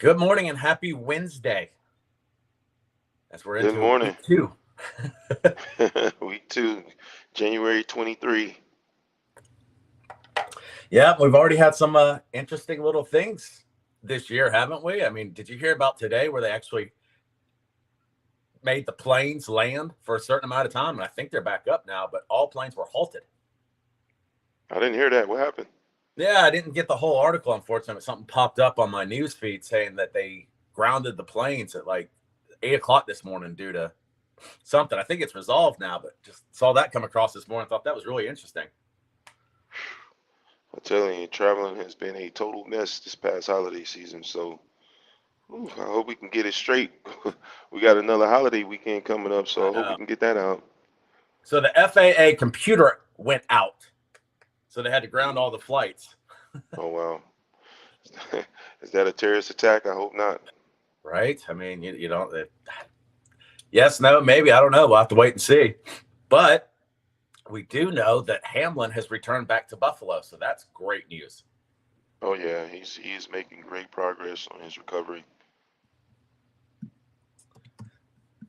Good morning and happy Wednesday as we're Good into morning. week two. Week 2, January 23. Yeah, we've already had some interesting little things this year, haven't we? I mean, did you hear about today where they actually made the planes land for a certain amount of time? And I think they're back up now, but all planes were halted. I didn't hear that. What happened? Yeah, I didn't get the whole article, unfortunately. Something popped up on my news feed saying that they grounded the planes at like 8 o'clock this morning due to something. I think it's resolved now, but just saw that come across this morning. Thought that was really interesting. I'm telling you, traveling has been a total mess this past holiday season. So I hope we can get it straight. We got another holiday weekend coming up, so I I hope we know. can get that out. So the FAA computer went out, so they had to ground all Mm. the flights. Oh, wow. Is that a terrorist attack? I hope not. Right? I mean, you don't. Yes, no, maybe. I don't know. We'll have to wait and see. But we do know that Hamlin has returned back to Buffalo, so that's great news. Oh, yeah. He is making great progress on his recovery.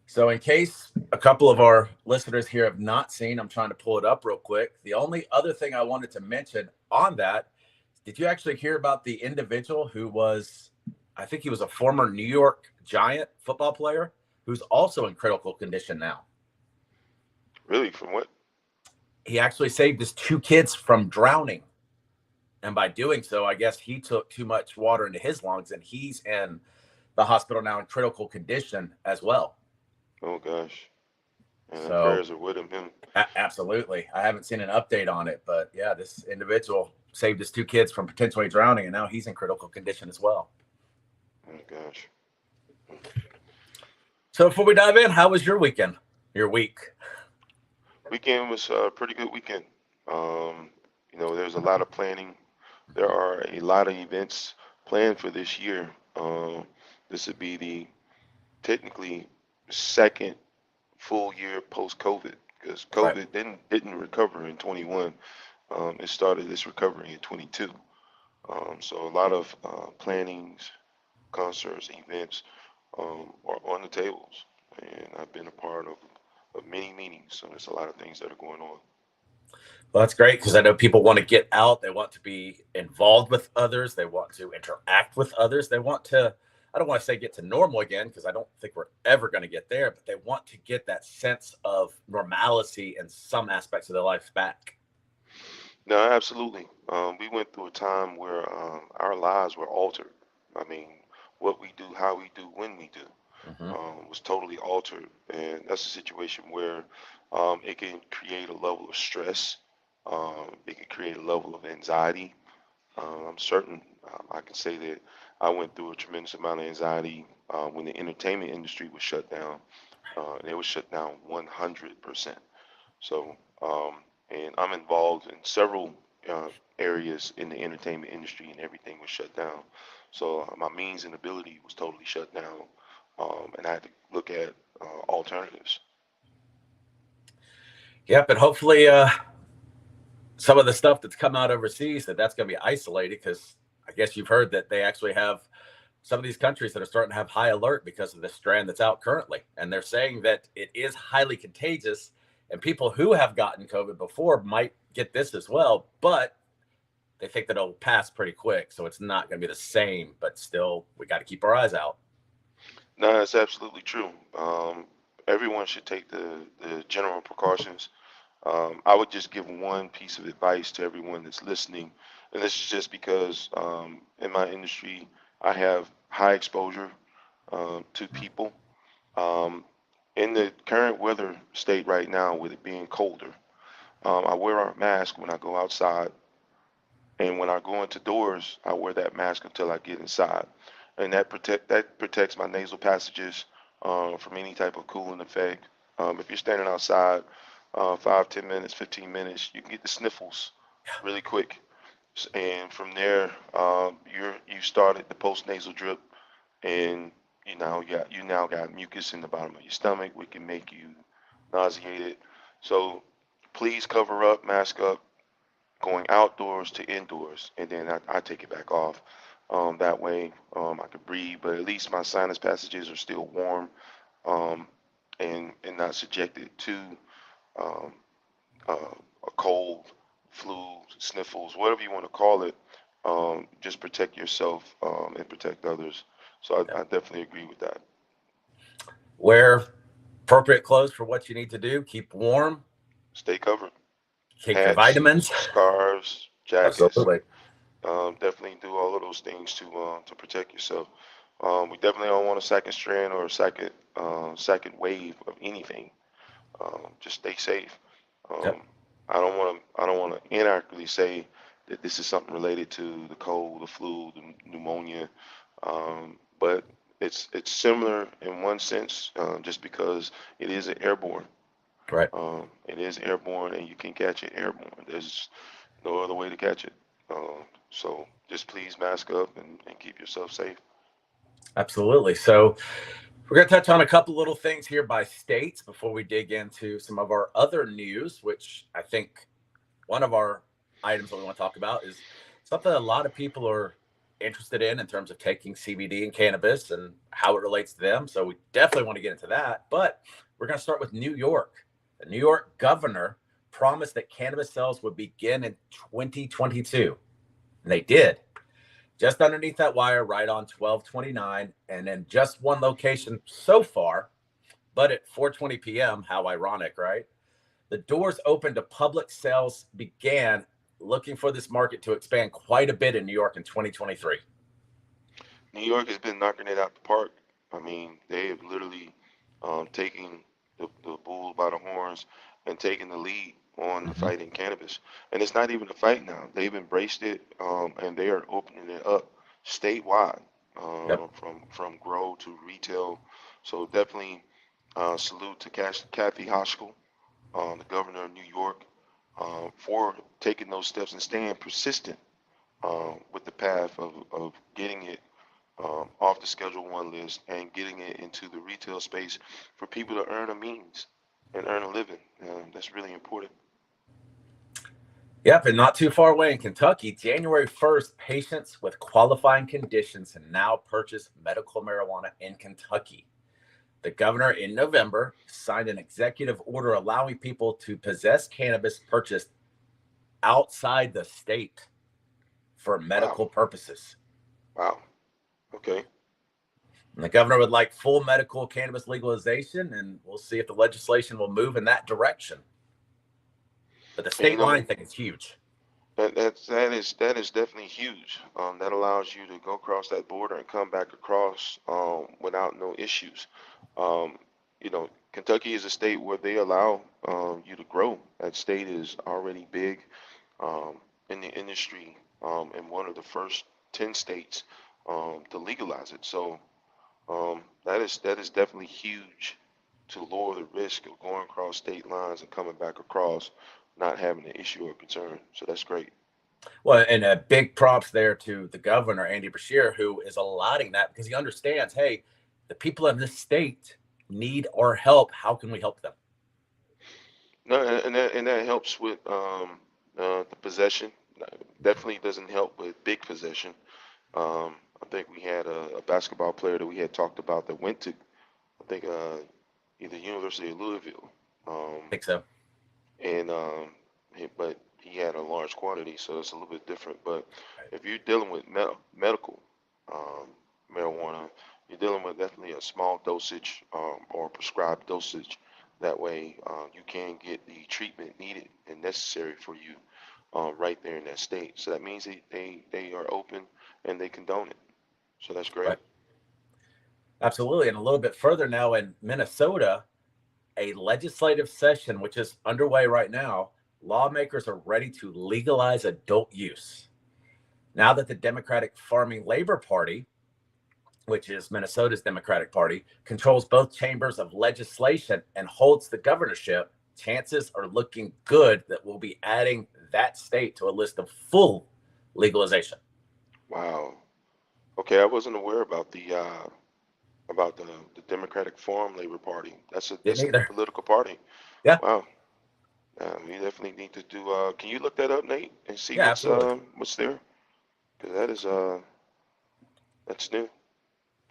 So, in case a couple of our listeners here have not seen, I'm trying to pull it up real quick. The only other thing I wanted to mention on that, did you actually hear about the individual who was, I think he was a former New York Giant football player who's also in critical condition now? Really? From what? He actually saved his two kids from drowning. And by doing so, I guess he took too much water into his lungs and he's in the hospital now in critical condition as well. Oh, gosh. And the So, prayers are with him. absolutely. I haven't seen an update on it, but yeah, this individual saved his two kids from potentially drowning and now he's in critical condition as well. Oh, gosh. So, before we dive in, how was your weekend? Your week? Weekend was a pretty good weekend. Um, there's a lot of planning. There are a lot of events planned for this year. This would be the technically second full year post COVID because Right. COVID didn't recover in 21. It started its recovery in 22. So a lot of plannings, concerts, events are on the tables, and I've been a part of many meetings. So there's a lot of things that are going on. Well, that's great because I know people want to get out. They want to be involved with others. They want to interact with others. They want to, I don't want to say get to normal again because I don't think we're ever going to get there, but they want to get that sense of normalcy in some aspects of their life back. No, absolutely. We went through a time where our lives were altered. I mean, what we do, how we do, when we do, Hmm. was totally altered, and that's a situation where it can create a level of stress. It can create a level of anxiety. I'm certain I can say that I went through a tremendous amount of anxiety when the entertainment industry was shut down. And it was shut down 100%. So, and I'm involved in several uh, areas in the entertainment industry, and everything was shut down. So my means and ability was totally shut down, and I had to look at alternatives. Yep. And hopefully, some of the stuff that's come out overseas, that's going to be isolated because I guess you've heard that they actually have some of these countries that are starting to have high alert because of the strand that's out currently. And they're saying that it is highly contagious and people who have gotten COVID before might get this as well, but they think that it'll pass pretty quick. So it's not going to be the same, but still, we got to keep our eyes out. No, that's absolutely true. Everyone should take the general precautions. I would just give one piece of advice to everyone that's listening, and this is just because in my industry I have high exposure to people. Um, in the current weather state right now, with it being colder, I wear a mask when I go outside, and when I go into doors, I wear that mask until I get inside, and that protects my nasal passages from any type of cooling effect. If you're standing outside 5, 10 minutes, 15 minutes, you can get the sniffles really quick, and from there, you started the post nasal drip, and you now got mucus in the bottom of your stomach, which can make you nauseated. So please cover up, mask up, going outdoors to indoors, and then I take it back off. That way, I could breathe, but at least my sinus passages are still warm, um, and not subjected to um, a cold, flu, sniffles, whatever you want to call it. Just protect yourself and protect others. So Yeah. I definitely agree with that. Wear appropriate clothes for what you need to do. Keep warm. Stay covered. Take your Hats, vitamins. scarves, jackets. Absolutely. Definitely do all of those things to protect yourself. We definitely don't want a second strand or a second wave of anything. Just stay safe. Yep. Um, I don't want to inaccurately say that this is something related to the cold, the flu, the pneumonia, but it's similar in one sense, just because it is an airborne. Right. It is airborne, and you can catch it airborne. There's no other way to catch it. So just please mask up and keep yourself safe. Absolutely. So we're going to touch on a couple little things here by states before we dig into some of our other news, which I think one of our items that we want to talk about is something that a lot of people are interested in terms of taking CBD and cannabis and how it relates to them. So we definitely want to get into that. But we're going to start with New York. The New York governor promised that cannabis sales would begin in 2022, and they did. Just underneath that wire, right on 1229, and in just one location so far, but at 4:20 p.m. How ironic, right? The doors open to public sales began, looking for this market to expand quite a bit in New York in 2023. New York has been knocking it out the park. I mean, they have literally taken the bull by the horns and taken the lead on the Mm-hmm. fight in cannabis. And it's not even a fight now. They've embraced it, and they are opening it up statewide, Yep. from grow to retail. So definitely salute to Kathy Hochul, the governor of New York, for taking those steps and staying persistent with the path of getting it off the Schedule One list and getting it into the retail space for people to earn a means and earn a living. That's really important. Yep. And not too far away in Kentucky, January 1st, patients with qualifying conditions can now purchase medical marijuana in Kentucky. The governor in November signed an executive order allowing people to possess cannabis purchased outside the state for Wow, medical purposes. wow. Okay. And the governor would like full medical cannabis legalization, and we'll see if the legislation will move in that direction. But the And state line thing is huge. that is definitely huge. That allows you to go across that border and come back across without no issues. Um, Kentucky is a state where they allow you to grow. That state is already big in the industry, and one of the first 10 states to legalize it. So that is definitely huge to lower the risk of going across state lines and coming back across, not having an issue or concern. So that's great. Well, and a big props there to the governor, Andy Bashir, who is allotting that because he understands, hey, the people in this state need our help. How can we help them? No, and that helps with the possession. Definitely doesn't help with big possession. I think we had a basketball player that we had talked about that went to, I think, either University of Louisville, I think so. and but he had a large quantity, so it's a little bit different. But if you're dealing with medical um, marijuana, you're dealing with definitely a small dosage or prescribed dosage. That way, you can get the treatment needed and necessary for you right there in that state. So that means they are open and they condone it. So that's great. Right. Absolutely. And a little bit further now in Minnesota, a legislative session, which is underway right now, lawmakers are ready to legalize adult use. Now that the Democratic Farming Labor Party, which is Minnesota's Democratic Party, controls both chambers of legislation and holds the governorship, chances are looking good that we'll be adding that state to a list of full legalization. Wow. Okay, I wasn't aware about the Democratic Farm Labor Party. That's a Didn't distinct either. political party. Yeah. Wow. We definitely need to do. Can you look that up, Nate, and see Yeah, absolutely. what's there? Because that is That's new.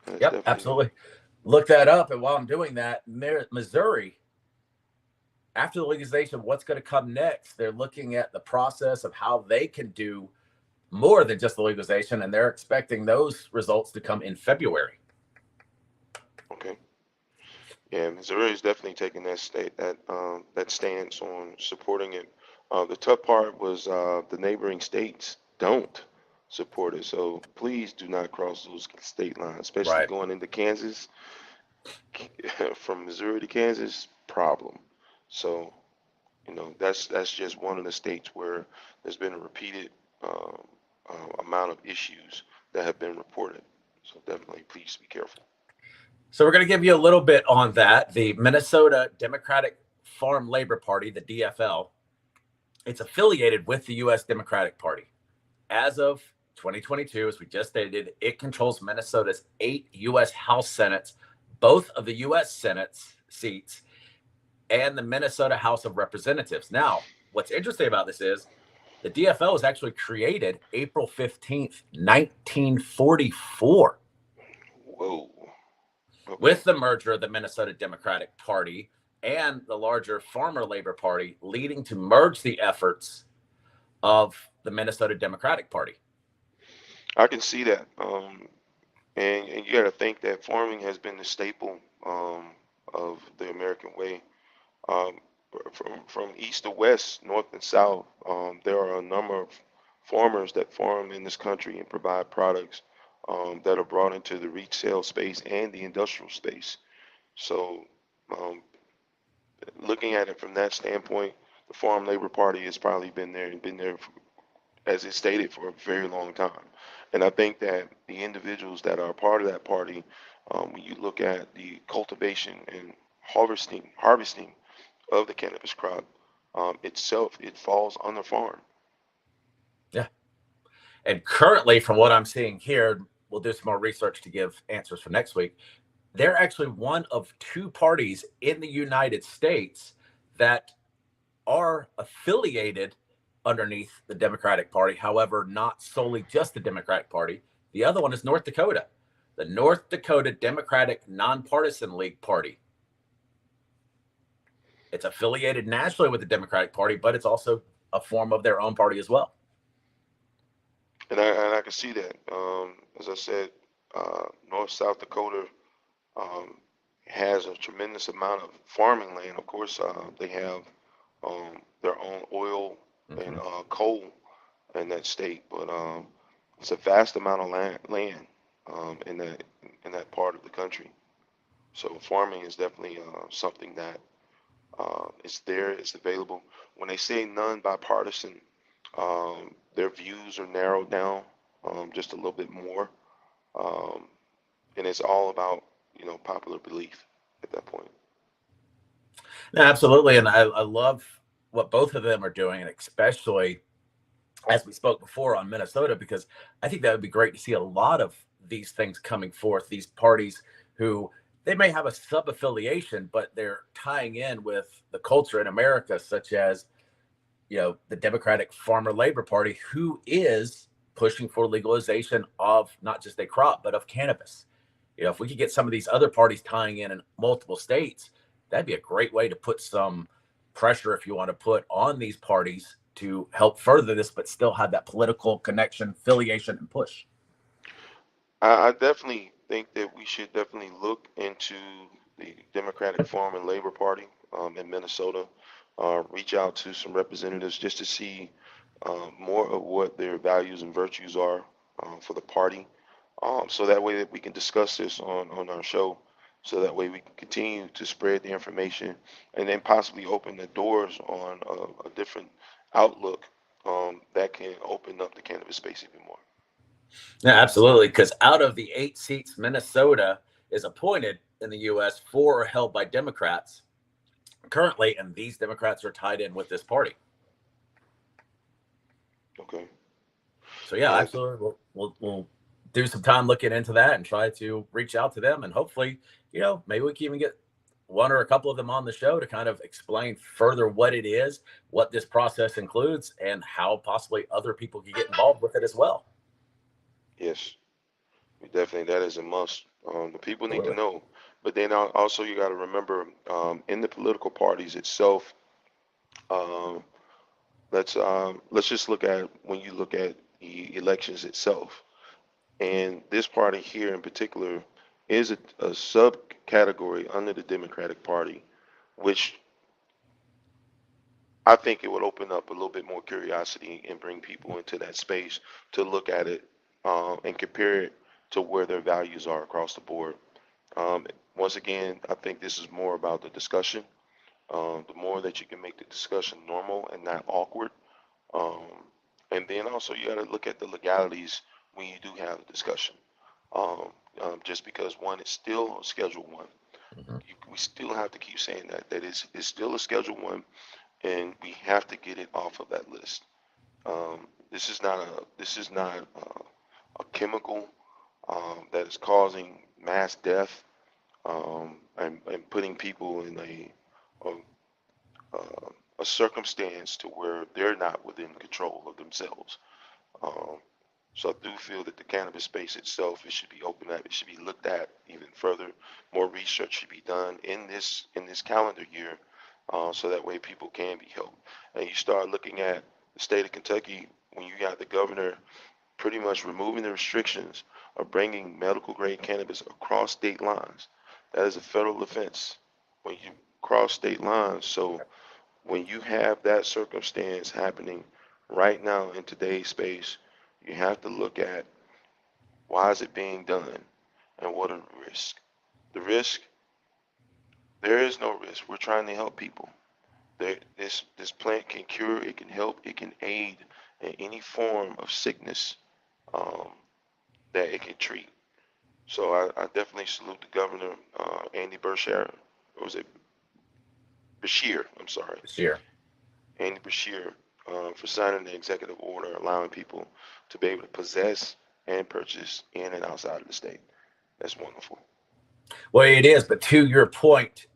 That's Yep, definitely new. absolutely. Look that up. And while I'm doing that, Missouri, after the legalization, what's going to come next? They're looking at the process of how they can do more than just the legalization, and they're expecting those results to come in February. Okay. Yeah, Missouri is definitely taking that stance on supporting it. The tough part was the neighboring states don't support it. So please do not cross those state lines, especially Right. going into Kansas. From Missouri to Kansas, problem. So that's just one of the states where there's been a repeated amount of issues that have been reported. So definitely, please be careful. So we're going to give you a little bit on that. The Minnesota Democratic Farm Labor Party, the DFL, it's affiliated with the U.S. Democratic Party. As of 2022, as we just stated, it controls Minnesota's 8 U.S. House Senates, both of the U.S. Senate seats, and the Minnesota House of Representatives. Now, what's interesting about this is the DFL was actually created April 15th, 1944, Whoa. Okay. with the merger of the Minnesota Democratic Party and the larger Farmer Labor Party, leading to merge the efforts of the Minnesota Democratic Party. I can see that. And you got to think that farming has been the staple of the American way. Um, from east to west, north and south, there are a number of farmers that farm in this country and provide products that are brought into the retail space and the industrial space. So, um, looking at it from that standpoint, the Farm Labor Party has probably been there as it stated, for a very long time. And I think that the individuals that are a part of that party, when you look at the cultivation and harvesting of the cannabis crop itself, it falls on the farm. Yeah. And currently, from what I'm seeing here, we'll do some more research to give answers for next week. They're actually one of 2 parties in the United States that are affiliated underneath the Democratic Party. However, not solely just the Democratic Party. The other one is North Dakota, the North Dakota Democratic Nonpartisan League Party. It's affiliated nationally with the Democratic Party, but it's also a form of their own party as well. And I can see that. As I said, North South Dakota um, has a tremendous amount of farming land. Of course, they have their own oil and Mm-hmm. coal in that state, but it's a vast amount of land in that part of the country. So farming is definitely something that is there, it's available. When they say non-bipartisan, their views are narrowed down just a little bit more, um, and it's all about popular belief at that point. Yeah, absolutely. And I love what both of them are doing, and especially as we spoke before on Minnesota, because I think that would be great to see a lot of these things coming forth, these parties who they may have a sub affiliation, but they're tying in with the culture in America, such as, the Democratic Farmer Labor Party, who is pushing for legalization of not just a crop, but of cannabis. If we could get some of these other parties tying in multiple states, that'd be a great way to put some pressure, if you want to put on these parties to help further this, but still have that political connection, affiliation, and push. I definitely think that we should definitely look into the Democratic Farm and Labor Party in Minnesota. Reach out to some representatives just to see more of what their values and virtues are for the party. So that way that we can discuss this on our show. So that way we can continue to spread the information and then possibly open the doors on a different outlook that can open up the cannabis space even more. Yeah, absolutely. Because out of the 8 seats Minnesota is appointed in the U.S., 4 are held by Democrats currently, and these Democrats are tied in with this party. Okay. So yeah, Yeah, absolutely. We'll do some time looking into that and try to reach out to them, and hopefully, maybe we can even get one or a couple of them on the show to kind of explain further what it is, what this process includes, and how possibly other people can get involved with it as well. yes. Definitely, that is a must. The people need to Absolutely. know. But then also you got to remember, in the political parties itself, um, let's just look at when you look at the elections itself. And this party here in particular is a subcategory under the Democratic Party, which I think it would open up a little bit more curiosity and bring people into that space to look at it, and compare it to where their values are across the board. Um, Once again, I think this is more about the discussion. The more that you can make the discussion normal and not awkward. Um, and then also you got to look at the legalities when you do have a discussion. Um, just because one is still a Schedule One, Mhm. we still have to keep saying that it's still a Schedule One, and we have to get it off of that list. This is not a chemical that is causing mass death, and putting people in uh, a circumstance to where they're not within control of themselves. Um, so I do feel that the cannabis space itself, it should be opened up. It should be looked at even further. More research should be done in this calendar year, so that way people can be helped. And you start looking at the state of Kentucky when you got the governor pretty much removing the restrictions of bringing medical grade cannabis across state lines. That is a federal offense when you cross state lines. So when you have that circumstance happening right now in today's space, you have to look at why is it being done and what are the risks. The risk, there is no risk. We're trying to help people. This plant can cure, it can help, it can aid in any form of sickness, um, that it can treat. So I definitely salute the governor, Andy Bashir. Or was it Bashir? I'm sorry, This year. Andy Bashir, for signing the executive order allowing people to be able to possess and purchase in and outside of the state. That's wonderful. Well, it is. But to your point,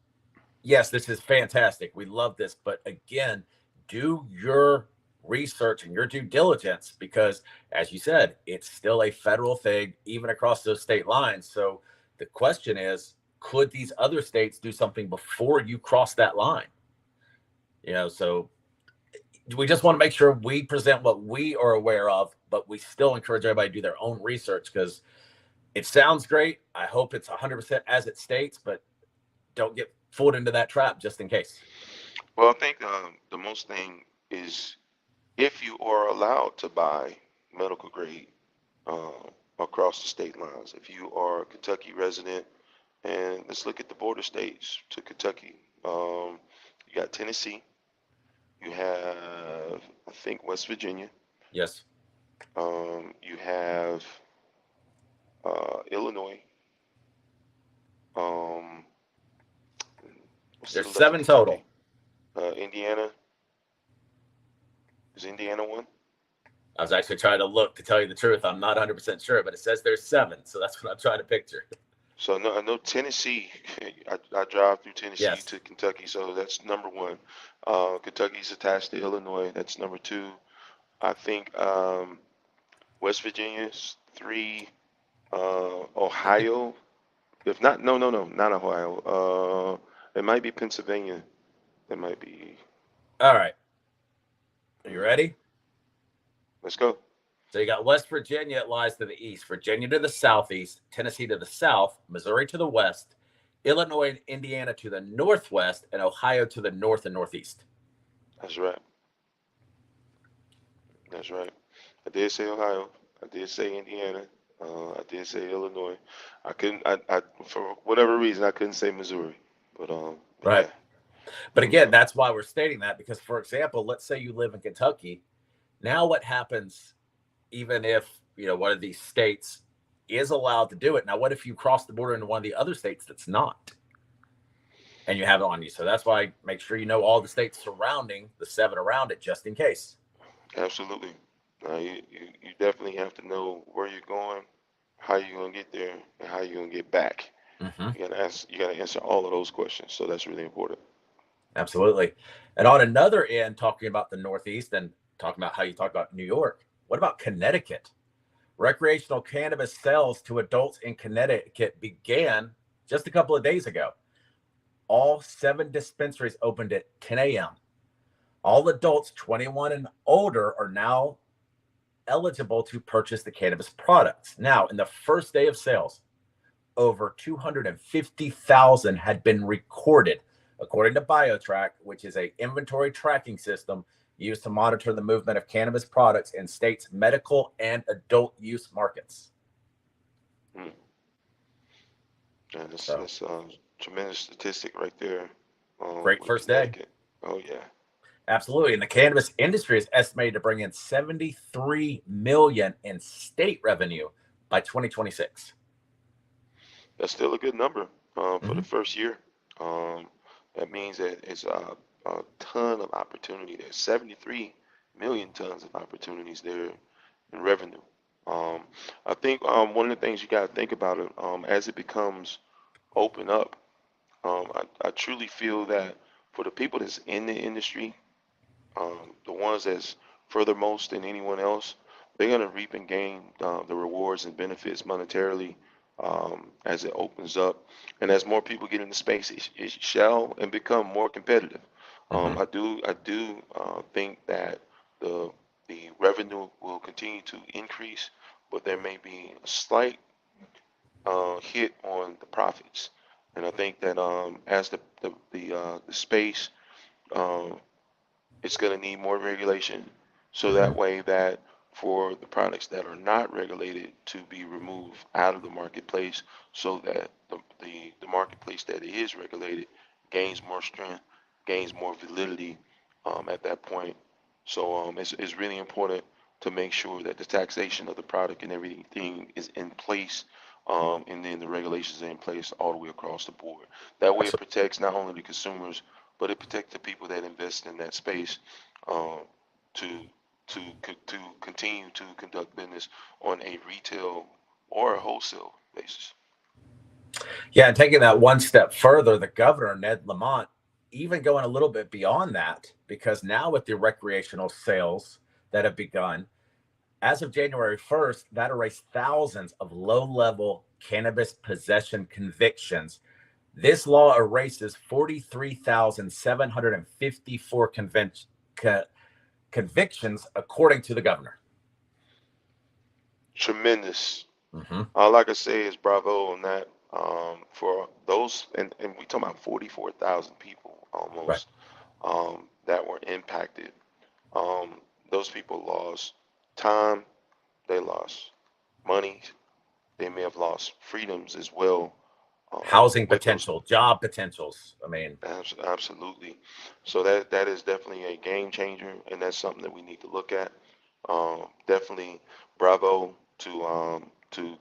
yes, this is fantastic. We love this. But again, do your research and your due diligence because, as you said, it's still a federal thing, even across those state lines. So the question is, could these other states do something before you cross that line? So we just want to make sure we present what we are aware of, but we still encourage everybody to do their own research because it sounds great. I hope it's 100% as it states, but don't get fooled into that trap just in case. Well, I think the most thing is if you are allowed to buy medical grade, uh, across the state lines. If you are a Kentucky resident, and let's look at the border states to Kentucky. You got Tennessee. You have, I think, West Virginia. Yes. You have Illinois. Um, what's to There's the left of 7 total. Kentucky? Indiana. Is Indiana one? I was actually trying to look to tell you the truth. I'm not 100% sure, but it says there's 7. So that's what I'm trying to picture. So I know Tennessee. I drive through Tennessee Yes. to Kentucky, so that's number one. Kentucky's attached to Illinois. That's number two. I think West Virginia's three. Ohio. If not, no, no, no, not Ohio. It might be Pennsylvania. It might be. All right. Are you mm, ready? Let's go. So you got West Virginia, it lies to the east, Virginia to the southeast, Tennessee to the south, Missouri to the west, Illinois and Indiana to the northwest, and Ohio to the north and northeast. That's right. That's right. I did say Ohio. I did say Indiana. I did say Illinois. I couldn't. I for whatever reason I couldn't say Missouri. But Right. yeah. But again, Uh, that's why we're stating that because, for example, let's say you live in Kentucky. Now, what happens even if, one of these states is allowed to do it? Now, what if you cross the border into one of the other states that's not and you have it on you? So that's why make sure you know all the states surrounding the 7 around it just in case. Absolutely. You definitely have to know where you're going, how you're gonna get there, and how you're gonna get back. Mm-hmm. You gotta answer all of those questions. So that's really important. Absolutely. And on another end, talking about the Northeast and talking about how you talk about New York, what about Connecticut? Recreational cannabis sales to adults in Connecticut began just a couple of days ago. All 7 dispensaries opened at 10 a.m. All adults 21 and older are now eligible to purchase the cannabis products. Now, in the first day of sales, over 250,000 had been recorded, according to BioTrack, which is an inventory tracking system used to monitor the movement of cannabis products in states' medical and adult use markets. Mm. Yeah, So, that's tremendous statistic right there. great With first day. Connecticut. Oh yeah, Absolutely. And the cannabis industry is estimated to bring in 73 million in state revenue by 2026. that's still a good number for the Mm-hmm. first year. Um, that means that it's a ton of opportunity there. 73 million tons of opportunities there in revenue. Um, I think one of the things you got to think about it as it becomes open up. I truly feel that for the people that's in the industry, the ones that's furthermost than anyone else, they're going to reap and gain the rewards and benefits monetarily as it opens up. And as more people get into space, it shall and become more competitive. Mm-hmm. I do think that the the revenue will continue to increase, but there may be a slight hit on the profits. And I think that as the space um, it's going to need more regulation so Mm-hmm. that way that for the products that are not regulated to be removed out of the marketplace so that the marketplace that is regulated gains more strength, gains more validity at that point. So it's really important to make sure that the taxation of the product and everything is in place and then the regulations are in place all the way across the board. That way it Absolutely. protects not only the consumers but it protects the people that invest in that space um, to to continue to conduct business on a retail or a wholesale basis. Yeah, and taking that one step further, the governor, Ned Lamont, even going a little bit beyond that, because now with the recreational sales that have begun, as of January 1st, that erased thousands of low level cannabis possession convictions. This law erases 43,754 convictions, according to the governor. Tremendous. Mm-hmm. All I can say is bravo on that. For those, and we talking about 44,000 people Right. almost that were impacted. Um, those people lost time, they lost money, they may have lost freedoms as well Housing with those. potential, job potentials. I mean, Absolutely. So that is definitely a game changer, and that's something that we need to look at. Definitely, bravo to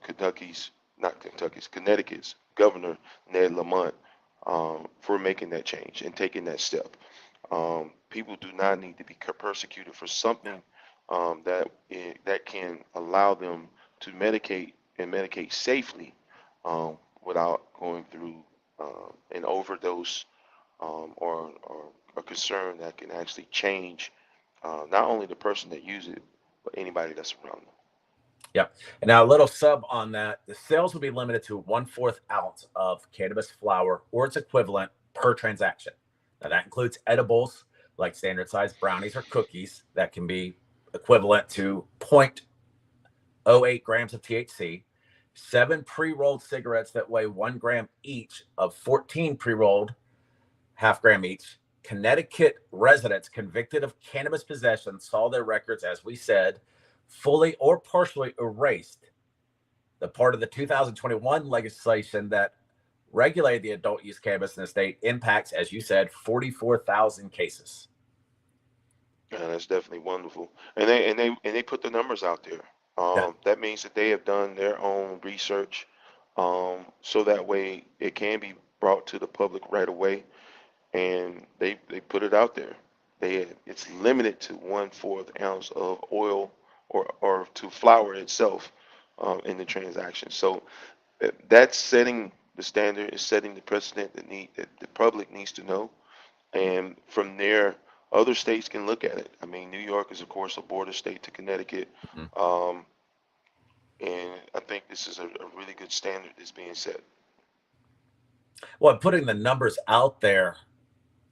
Kentucky's, not Kentucky's, Connecticut's governor Ned Lamont for making that change and taking that step. People do not need to be persecuted for something that can allow them to medicate and medicate safely without going through an overdose or a concern that can actually change not only the person that uses it, but anybody that's around them. yep. And now a little sub on that: the sales will be limited to 1/4 ounce of cannabis flower or its equivalent per transaction. Now that includes edibles like standard size brownies or cookies that can be equivalent to 0.08 grams of THC, 7 pre-rolled cigarettes that weigh 1 gram each of 14 pre-rolled half gram each. Connecticut residents convicted of cannabis possession saw their records, as we said, fully or partially erased. The part of the 2021 legislation that regulated the adult use cannabis in the state impacts, as you said, 44,000 cases. And that's definitely wonderful. And they put the numbers out there. Yeah. That means that they have done their own research, so that way it can be brought to the public right away. And they put it out there. It's limited to 1/4 ounce of oil or to flour itself in the transaction. So that's setting the standard, is setting the precedent that the public needs to know. And from there, other states can look at it. I mean, New York is of course a border state to Connecticut. Mhm. Um, And I think this is a really good standard that's being set. Well, putting the numbers out there,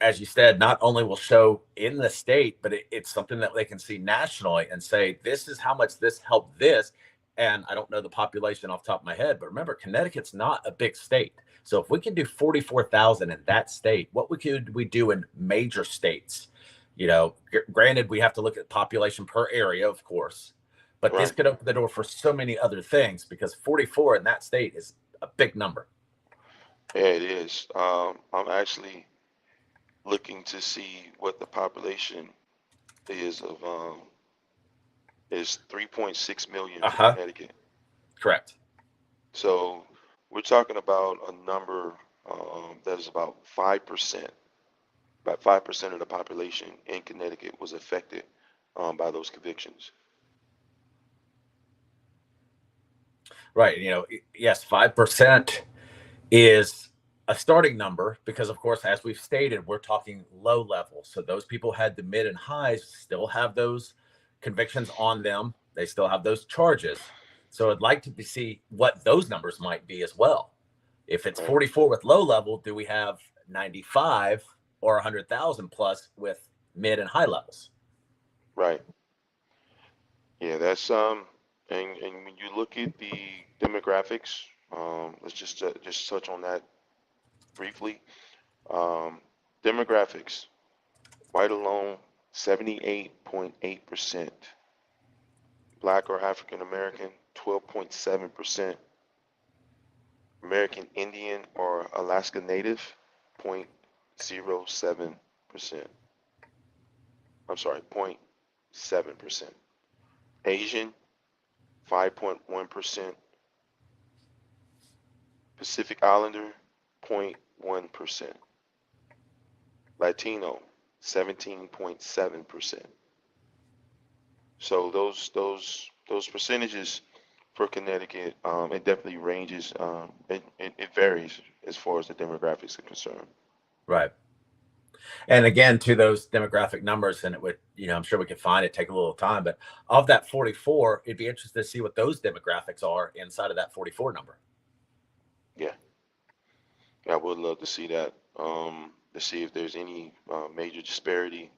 as you said, not only will show in the state, but it's something that they can see nationally and say, this is how much this helped this. And I don't know the population off the top of my head, but remember, Connecticut's not a big state. So if we can do 44,000 in that state, what could we do in major states? You know, granted, we have to look at population per area, of course, but this Right. could open the door for so many other things because 44 in that state is a big number. Yeah, it is. I'm actually looking to see what the population is of is 3.6 million Uh for huh. Connecticut. Correct. So we're talking about a number that is about 5%. About 5% of the population in Connecticut was affected by those convictions. Right. You know, yes, 5% is a starting number because, of course, as we've stated, we're talking low level. So those people had the mid and highs still have those convictions on them. They still have those charges. So I'd like to see what those numbers might be as well. If it's Right. 44 with low level, do we have 95 or 100,000 plus with mid and high levels? Right. Yeah, that's and when you look at the demographics, let's just touch on that briefly. Um, Demographics, white alone, 78.8%. Black or African American, 12.7%. American Indian or Alaska Native, 0.07%. I'm sorry, 0.7%. Asian, 5.1%. Pacific Islander, 0.1%. Latino, 17.7%. So those percentages for Connecticut, it definitely ranges. It varies as far as the demographics are concerned. Right. And again, to those demographic numbers, and it would, you know, I'm sure we could find it, take a little time, but of that 44, it'd be interesting to see what those demographics are inside of that 44 number. Yeah, I would love to see that. To see if there's any major disparity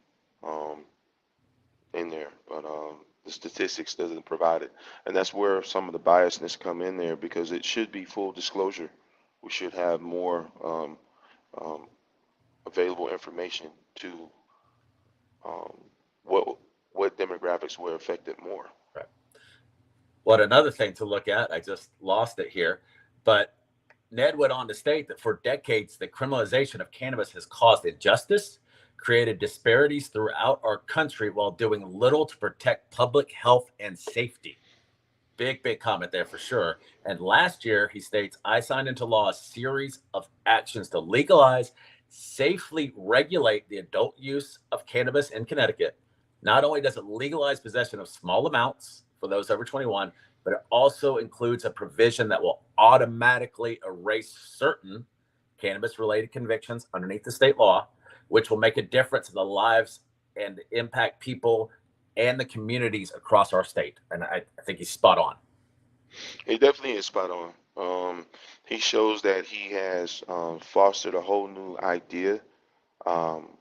um, in there, but the statistics doesn't provide it, and that's where some of the biasness come in there because it should be full disclosure. We should have more um, available information to um, what what demographics were affected more. Right. What another thing to look at, I just lost it here, but Ned went on to state that for decades, the criminalization of cannabis has caused injustice, created disparities throughout our country while doing little to protect public health and safety. Big comment there for sure. And last year, he states, I signed into law a series of actions to legalize, safely regulate the adult use of cannabis in Connecticut. Not only does it legalize possession of small amounts for those over 21, but it also includes a provision that will automatically erase certain cannabis related convictions underneath the state law, which will make a difference in the lives and impact people and the communities across our state. And I think he's spot on. He definitely is spot on. He shows that he has fostered a whole new idea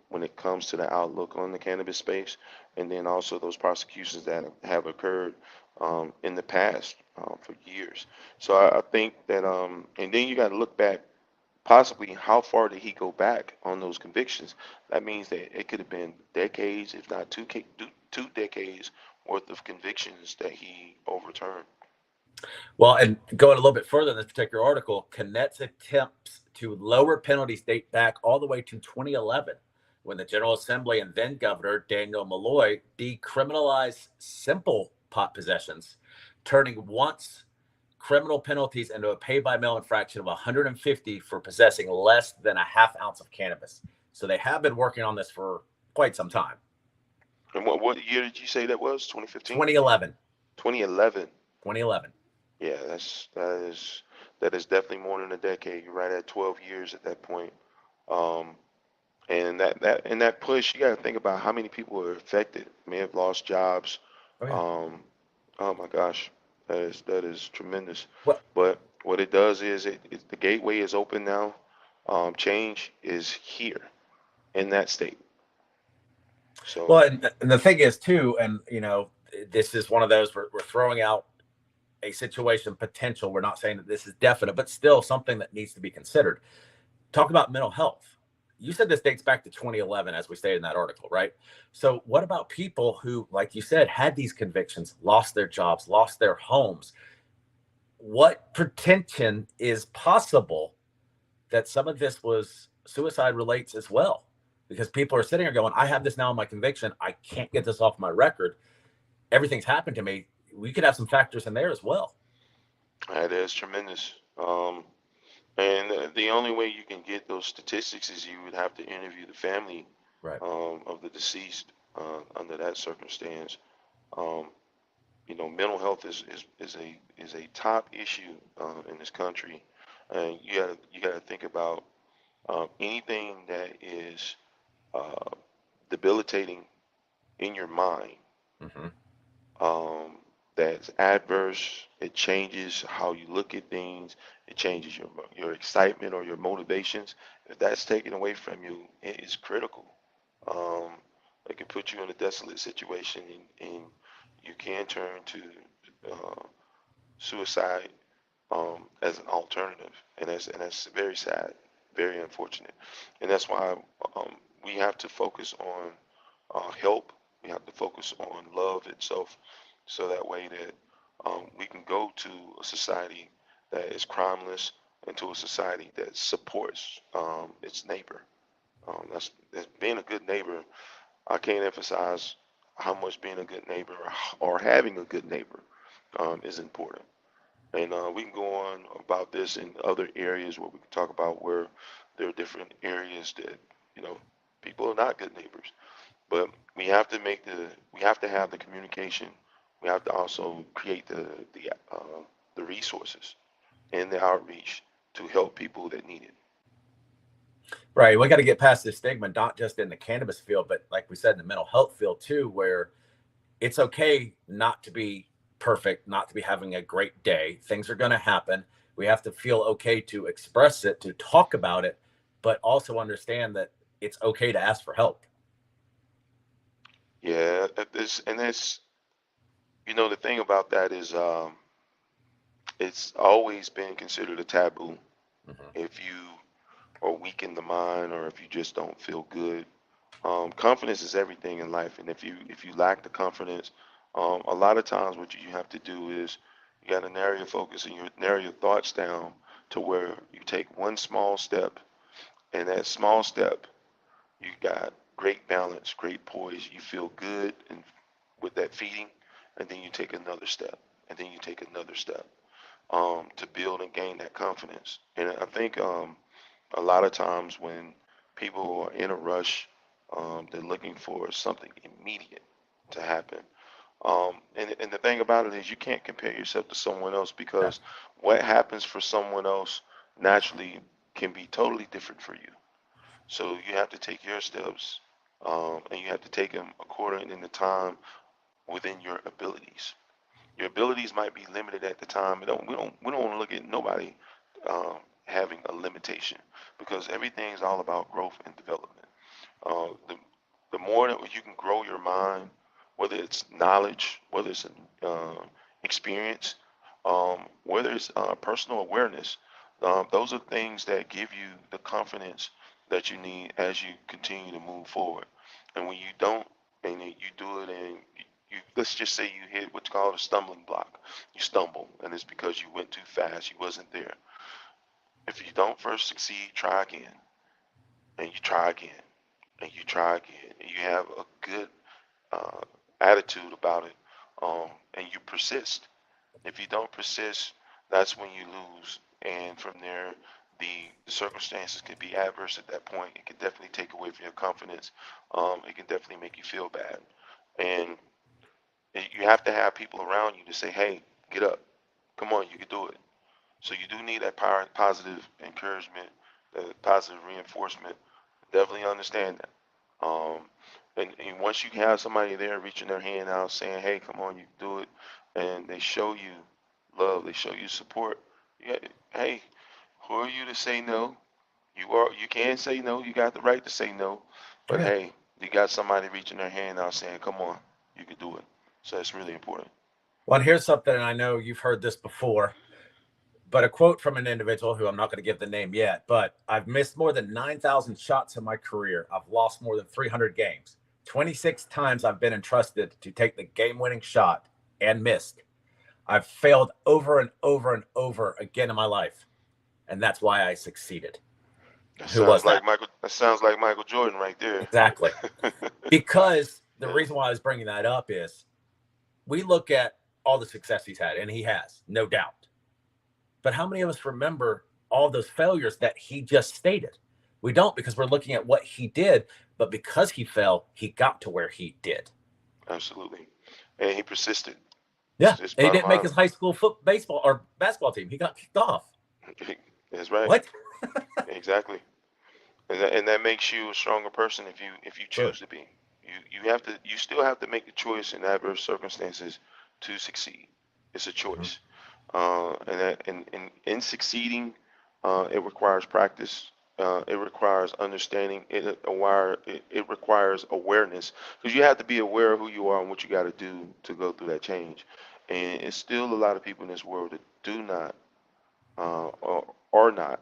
when it comes to the outlook on the cannabis space, and then also those prosecutions that have occurred in the past for years. So I think that, and then you got to look back. Possibly, how far did he go back on those convictions? That means that it could have been decades, if not two decades worth of convictions that he overturned. Well, and going a little bit further in this particular article, Connect's attempts to lower penalties date back all the way to 2011, when the General Assembly and then Governor Daniel Malloy decriminalized simple pot possessions, turning once criminal penalties into a pay by mail infraction of 150 for possessing less than a half ounce of cannabis. So they have been working on this for quite some time. And what year did you say that was? 2015? 2011. 2011. 2011. Yeah, that is definitely more than a decade. You're right at 12 years at that point. Um, and that push, you got to think about how many people were affected, may have lost jobs. Oh, yeah. Um, oh my gosh. That is tremendous. Well, But what it does is the gateway is open now. Change is here in that state. So and the thing is too, and this is one of those we're throwing out a situation potential. We're not saying that this is definite, but still something that needs to be considered. Talk about mental health. You said this dates back to 2011, as we stated in that article, right? So, what about people who, like you said, had these convictions, lost their jobs, lost their homes? What pretension is possible that some of this was suicide relates as well? Because people are sitting here going, I have this now in my conviction. I can't get this off my record. Everything's happened to me. We could have some factors in there as well. that is tremendous. And the only way you can get those statistics is you would have to interview the family Right. of the deceased under that circumstance. Um, mental health is a top issue in this country, and you gotta think about anything that is uh, debilitating in your mind. Mm-hmm. um, that's adverse. It changes how you look at things. It changes your excitement or your motivations. If that's taken away from you, it is critical. Um, it can put you in a desolate situation, and you can turn to uh, suicide as an alternative, and that's very sad, very unfortunate, and that's why um, we have to focus on help. We have to focus on love itself, so that way that we can go to a society that is crimeless and to a society that supports its neighbor. That's being a good neighbor. I can't emphasize how much being a good neighbor or having a good neighbor is important. And we can go on about this in other areas where we can talk about where there are different areas that you know people are not good neighbors. But we have to have the communication. We have to also create the resources and the outreach to help people that need it. Right. We got to get past this stigma, not just in the cannabis field, but like we said, in the mental health field too, where it's okay not to be perfect, not to be having a great day. Things are going to happen. We have to feel okay to express it, to talk about it, but also understand that it's okay to ask for help. Yeah, this and this. The thing about that is, it's always been considered a taboo Mm-hmm. if you are weak in the mind or if you just don't feel good. Confidence is everything in life, and if you lack the confidence, a lot of times what you have to do is you got to narrow your focus and you narrow your thoughts down to where you take one small step, and that small step you got great balance, great poise. You feel good and with that feeding, and then you take another step, and then you take another step to build and gain that confidence. And I think a lot of times when people are in a rush, they're looking for something immediate to happen. And the thing about it is you can't compare yourself to someone else Yeah. because what happens for someone else naturally can be totally different for you. So you have to take your steps, and you have to take them according in the time within your abilities. Your abilities might be limited at the time. We don't want to look at nobody having a limitation because everything is all about growth and development. The more that you can grow your mind, whether it's knowledge, whether it's experience, whether it's personal awareness, those are things that give you the confidence that you need as you continue to move forward. And when you don't, and then you do it, and let's just say you hit what's called a stumbling block. You stumble, and it's because you went too fast. You wasn't there. If you don't first succeed, try again, and you try again, and you try again, and you have a good uh, attitude about it, and you persist. If you don't persist, that's when you lose. And from there, the circumstances can be adverse at that point. It can definitely take away from your confidence. It can definitely make you feel bad. And you have to have people around you to say, hey, get up. Come on, you can do it. So you do need that power, positive encouragement, positive reinforcement. Definitely understand that. And once you have somebody there reaching their hand out saying, hey, come on, you can do it, and they show you love, they show you support. Yeah, hey, who are you to say no? You can say no. You got the right to say no. Oh But yeah. hey, you got somebody reaching their hand out saying, "Come on, you can do it." So that's really important. Well, and here's something, and I know you've heard this before, but a quote from an individual who I'm not going to give the name yet, but I've missed more than 9,000 shots in my career. I've lost more than 300 games. 26 times I've been entrusted to take the game winning shot and missed. I've failed over and over and over again in my life. And that's why I succeeded. That Who sounds was like that? Michael. That sounds like Michael Jordan right there. Exactly. Because the Yeah, reason why I was bringing that up is we look at all the success he's had, and he has, no doubt. But how many of us remember all those failures that he just stated? We don't, because we're looking at what he did, but because he fell, he got to where he did. absolutely. And he persisted. Yeah. It's And he bottom didn't make line. his high school baseball or basketball team. He got kicked off. That's right. What? Exactly. And that makes you a stronger person if you Absolutely. choose to be. You still have to make the choice in adverse circumstances to succeed. It's a Mhm. choice. In succeeding, it requires practice. It requires understanding. It requires awareness because you have to be aware of who you are and what you got to do to go through that change. And it's still a lot of people in this world that do not or are not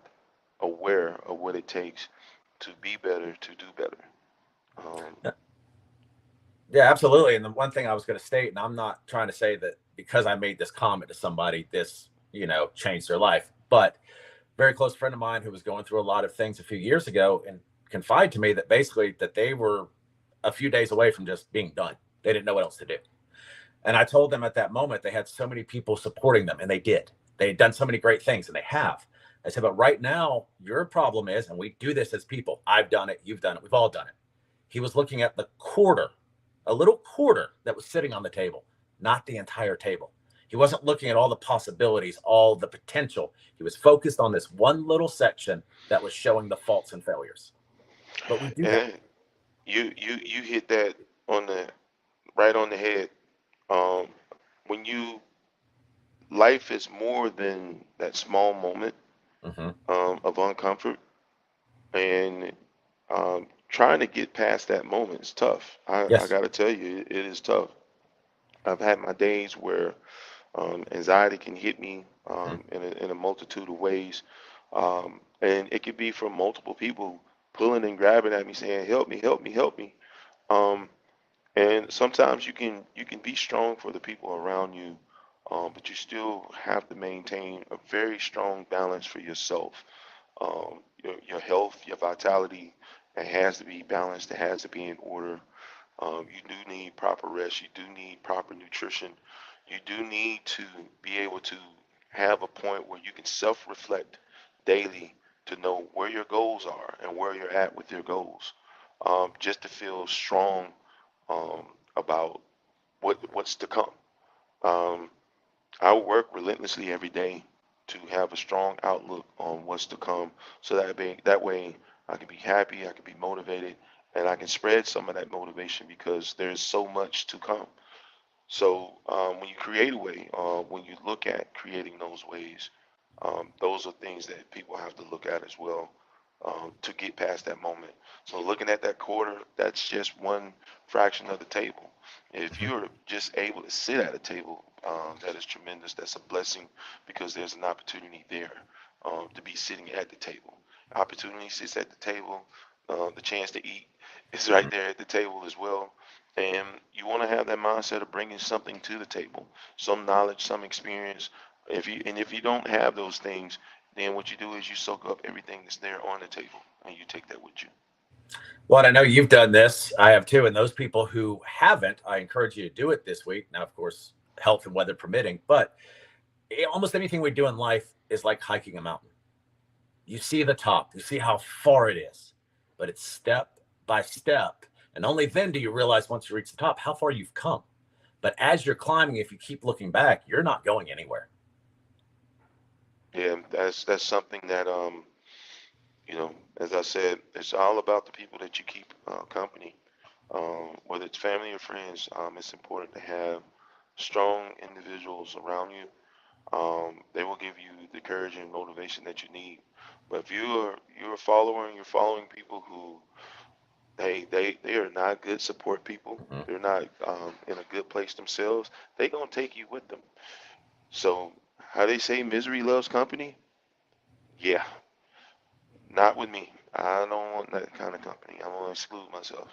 aware of what it takes to be better, to do better. Um, Yeah, absolutely. And the one thing I was going to state, and I'm not trying to say that because I made this comment to somebody, this, changed their life, but very close friend of mine who was going through a lot of things a few years ago and confided to me that basically that they were a few days away from just being done. They didn't know what else to do. And I told them at that moment they had so many people supporting them, and they did. They had done so many great things, and they have. I said, but right now, your problem is, and we do this as people. I've done it. You've done it. We've all done it. He was looking at the quarter, a little quarter that was sitting on the table, not the entire table. He wasn't looking at all the possibilities, all the potential. He was focused on this one little section that was showing the faults and failures. But we do that. and you hit that on the right on the head. Um, when you life is more than that small moment Hmm. of uncomfort, and trying to get past that moment is tough. I Yes. got to tell you, it is tough. I've had my days where anxiety can hit me Mhm. in a multitude of ways. And it could be from multiple people pulling and grabbing at me saying, help me, help me, help me. Um, and sometimes you can be strong for the people around you, but you still have to maintain a very strong balance for yourself. Your health, your vitality, it has to be balanced. It has to be in order. You do need proper rest. You do need proper nutrition. You do need to be able to have a point where you can self reflect daily to know where your goals are and where you're at with your goals. Just to feel strong um, about what's to come. Um, I work relentlessly every day to have a strong outlook on what's to come so that way I can be happy, I can be motivated, and I can spread some of that motivation because there's so much to come. So when you create a way, when you look at creating those ways, those are things that people have to look at as well to get past that moment. So looking at that quarter, that's just one fraction of the table. If Mhm. you're just able to sit at a table, that is tremendous. That's a blessing because there's an opportunity there to be sitting at the table. Opportunity sits at the table. The chance to eat is right Mhm. there at the table as well. And you want to have that mindset of bringing something to the table, some knowledge, some experience. If you don't have those things, then what you do is you soak up everything that's there on the table and you take that with you. Well, I know you've done this. I have too. And those people who haven't, I encourage you to do it this week. Now, of course, health and weather permitting, but almost anything we do in life is like hiking a mountain. You see the top, you see how far it is, but it's step by step. And only then do you realize once you reach the top how far you've come. But as you're climbing, if you keep looking back, you're not going anywhere. Yeah, that's something that as I said, it's all about the people that you keep company. Whether it's family or friends, it's important to have strong individuals around you They will give you the courage and motivation that you need. But if you're a follower and you're following people who they are not good support people, Mhm. they're not in a good place themselves, they gonna take you with them. So how they say misery loves company? Yeah, not with me. I don't want that kind of company. I'm gonna exclude myself.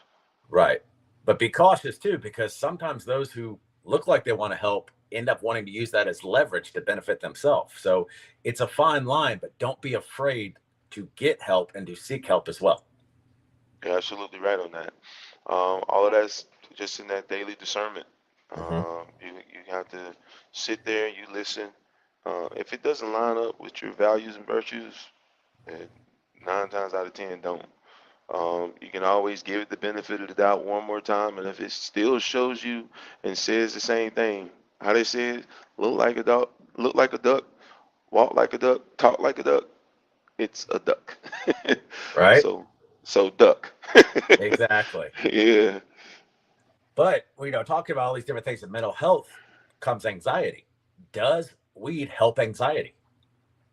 Right. But be cautious too, because sometimes those who look like they want to help end up wanting to use that as leverage to benefit themselves. So it's a fine line, but don't be afraid to get help and to seek help as well. You're absolutely right on that. All of that's just in that daily discernment. Hmm. You have to sit there, you listen. If it doesn't line up with your values and virtues, eh, 9 times out of 10 don't. You can always give it the benefit of the doubt one more time, and if it still shows you and says the same thing, how they say it, look like a duck, walk like a duck, talk like a duck, it's a duck. Right. so, so duck. Exactly. Yeah. But talking about all these different things in mental health comes anxiety. Does weed help anxiety?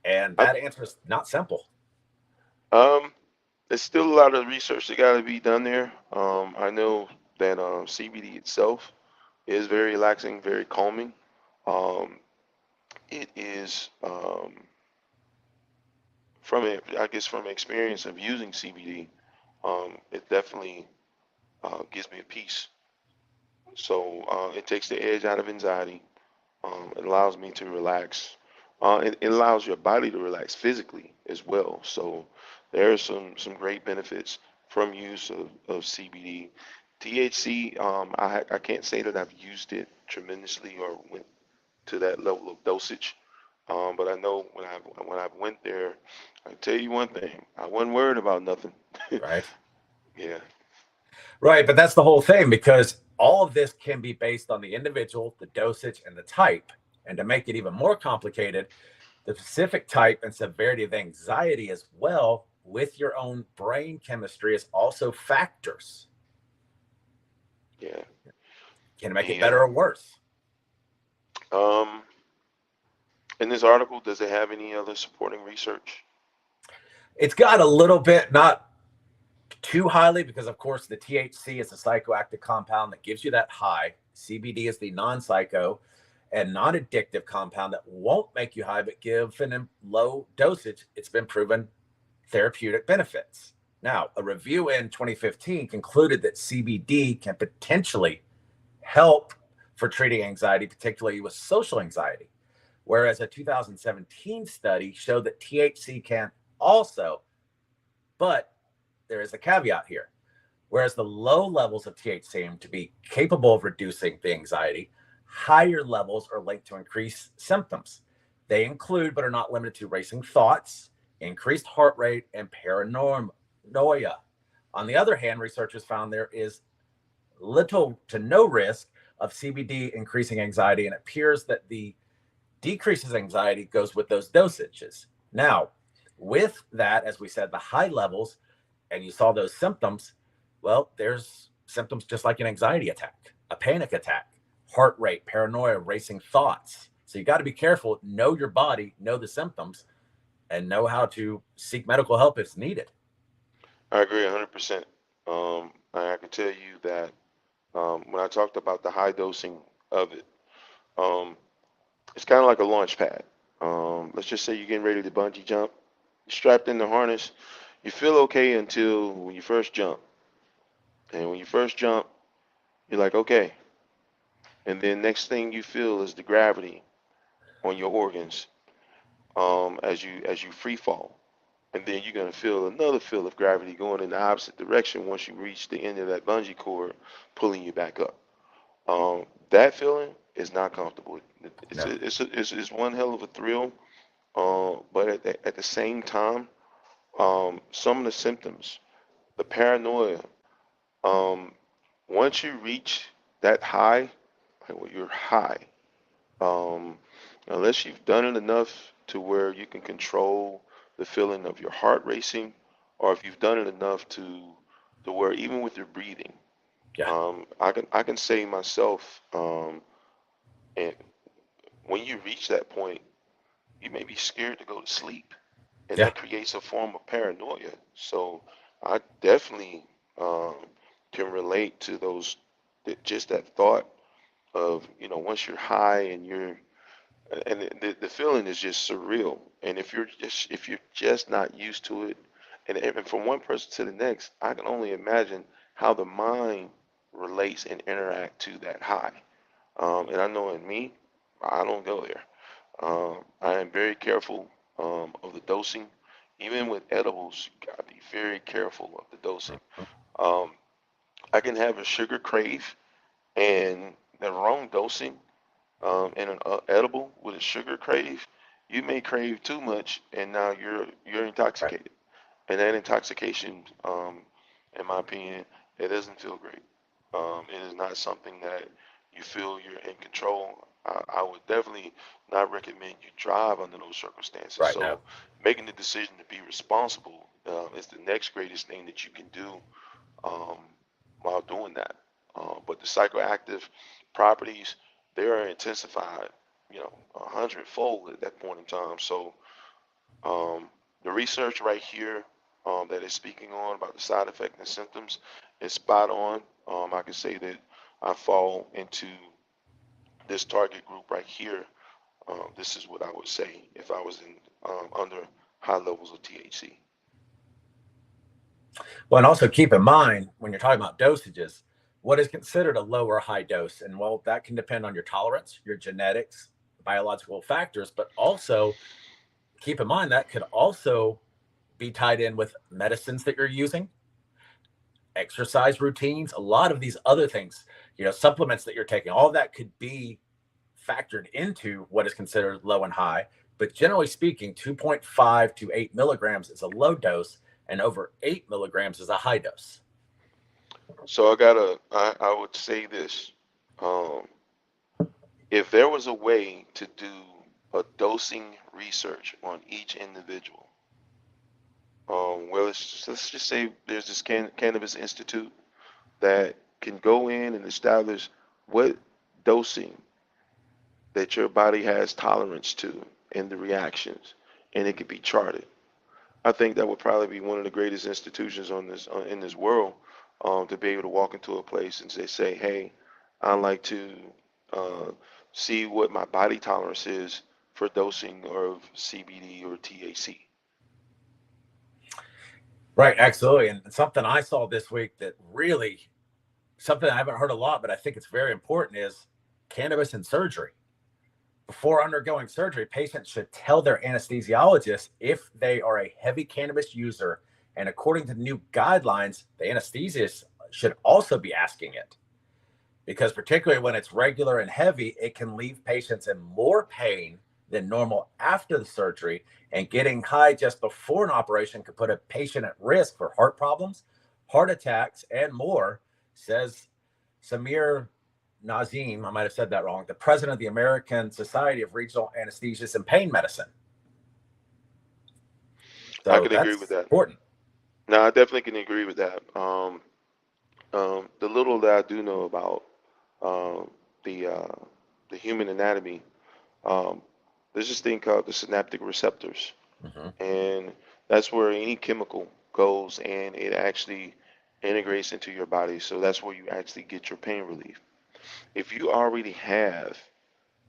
And I, that answer is not simple. um, there's still a lot of research that got to be done there. I know that CBD itself is very relaxing, very calming. Um, it is I guess from experience of using CBD, it definitely gives me a peace. So it takes the edge out of anxiety. It allows me to relax. It allows your body to relax physically as well. So there are some great benefits from use of CBD. THC, I can't say that I've used it tremendously or went to that level of dosage. But I know when I went there, I can tell you one thing, I wasn't worried about nothing. Right. Yeah, Right. But that's the whole thing, because all of this can be based on the individual, the dosage, and the type. And to make it even more complicated, the specific type and severity of anxiety as well with your own brain chemistry is also factors. yeah. Can make it The better or worse. um, in this article, does it have any other supporting research? It's got a little bit, not too highly, because of course the THC is a psychoactive compound that gives you that high. CBD is the non-psycho and non-addictive compound that won't make you high but give an low dosage. It's been proven therapeutic benefits. Now, a review in 2015 concluded that CBD can potentially help for treating anxiety, particularly with social anxiety, whereas a 2017 study showed that THC can also, but there is a caveat here. Whereas the low levels of THC seem to be capable of reducing the anxiety, higher levels are linked to increased symptoms. They include, but are not limited to, racing thoughts, increased heart rate, and paranoia. On the other hand, researchers found there is little to no risk of CBD increasing anxiety, and it appears that the decreases anxiety goes with those dosages. Now, with that, as we said, the high levels, and you saw those symptoms, well, there's symptoms just like an anxiety attack, a panic attack, heart rate, paranoia, racing thoughts. So you got to be careful, know your body, know the symptoms, and know how to seek medical help if needed. I agree 100%. I can tell you that when I talked about the high dosing of it, um, it's kind of like a launch pad. Let's just say you're getting ready to bungee jump, you're strapped in the harness, you feel okay until when you first jump. And when you first jump, you're like, okay. And then next thing you feel is the gravity on your organs as you free fall. And then you're gonna feel another feel of gravity going in the opposite direction once you reach the end of that bungee cord, pulling you back up. That feeling is not comfortable. No. It's one hell of a thrill. But at the same time, some of the symptoms, the paranoia, um, once you reach that high, like when you're high, um, unless you've done it enough to where you can control the feeling of your heart racing, or if you've done it enough to where even with your breathing, Yeah. I can say myself, and when you reach that point. you may be scared to go to sleep, and Yeah. that creates a form of paranoia. So I definitely um, can relate to those, just that thought of, once you're high and the feeling is just surreal. And if you're just not used to it, and from one person to the next, I can only imagine how the mind relates and interact to that high. And I know in me, I don't go there. I am very careful of the dosing. Even with edibles, you gotta be very careful of the dosing. Um, I can have a sugar crave, and the wrong dosing in an edible with a sugar crave, you may crave too much, and now you're Right. intoxicated. And that intoxication, in my opinion, it doesn't feel great. It is not something that you feel you're in control. I would definitely not recommend you drive under those circumstances. Right. No. So, making the decision to be responsible is the next greatest thing that you can do um, while doing that. But the psychoactive properties, they are intensified, 100-fold at that point in time. So um, the research right here that is speaking on about the side effect and symptoms is spot on. I can say that I fall into this target group right here. This is what I would say if I was in under high levels of THC. Well, and also keep in mind when you're talking about dosages, what is considered a low or high dose. And well, that can depend on your tolerance, your genetics, biological factors, but also keep in mind that could also be tied in with medicines that you're using, exercise routines, a lot of these other things, supplements that you're taking, all that could be factored into what is considered low and high. But generally speaking, 2.5 to 8 milligrams is a low dose, and over 8 milligrams is a high dose. So I would say this. Um, if there was a way to do a dosing research on each individual, well, let's just say there's this Cannabis Institute that can go in and establish what dosing that your body has tolerance to and the reactions, and it could be charted. I think that would probably be one of the greatest institutions on this in this world, to be able to walk into a place and say, hey, I like to uh, see what my body tolerance is for dosing of CBD or THC. Right, absolutely. And something I saw this week that really, something I haven't heard a lot, but I think it's very important is cannabis and surgery. Before undergoing surgery, patients should tell their anesthesiologist if they are a heavy cannabis user. And according to new guidelines, the anesthesiologist should also be asking it because, particularly when it's regular and heavy, it can leave patients in more pain than normal after the surgery. And getting high just before an operation could put a patient at risk for heart problems, heart attacks, and more, says Samir Nazim. I might have said that wrong. The president of the American Society of Regional Anesthesists and Pain Medicine. I So can agree with that's that. important. No, I definitely can agree with that. The little that I do know about um, the the human anatomy, um, there's this thing called the synaptic receptors, Mm-hmm. and that's where any chemical goes and it actually integrates into your body. So that's where you actually get your pain relief. If you already have